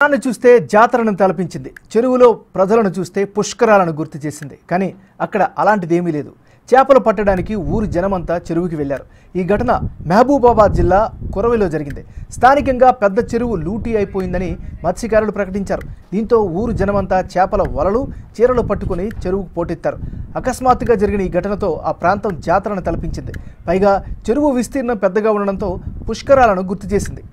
ను చూస్తే జాతరను తలపించింది. చెరువులో ప్రజలను చూస్తే పుష్కరాలను గుర్తు చేసింది. కానీ అక్కడ అలాంటిదేమీ లేదు. చేపలు పట్టడానికి ఊరు జనమంతా చెరువుకి వెళ్లారు. ఈ ఘటన మహబూబాబాద్ జిల్లా కొరవిలో జరిగింది. స్థానికంగా పెద్ద చెరువు లూటీ అయిపోయిందని మత్స్యకారులు ప్రకటించారు. దీంతో ఊరు జనమంతా చేపల వలలు, చీరలు పట్టుకుని చెరువుకు పోటెత్తారు. అకస్మాత్తుగా జరిగిన ఈ ఘటనతో ఆ ప్రాంతం జాతరను తలపించింది. పైగా చెరువు విస్తీర్ణం పెద్దగా ఉండడంతో పుష్కరాలను గుర్తు చేసింది.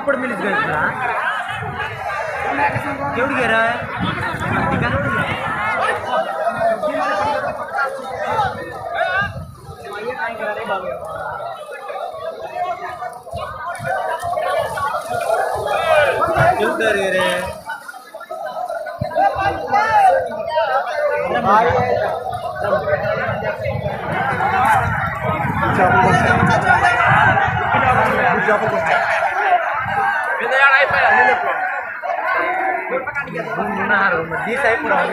पर मिल गए क्यों गिर रहा है क्यों कर रहे di saya kurang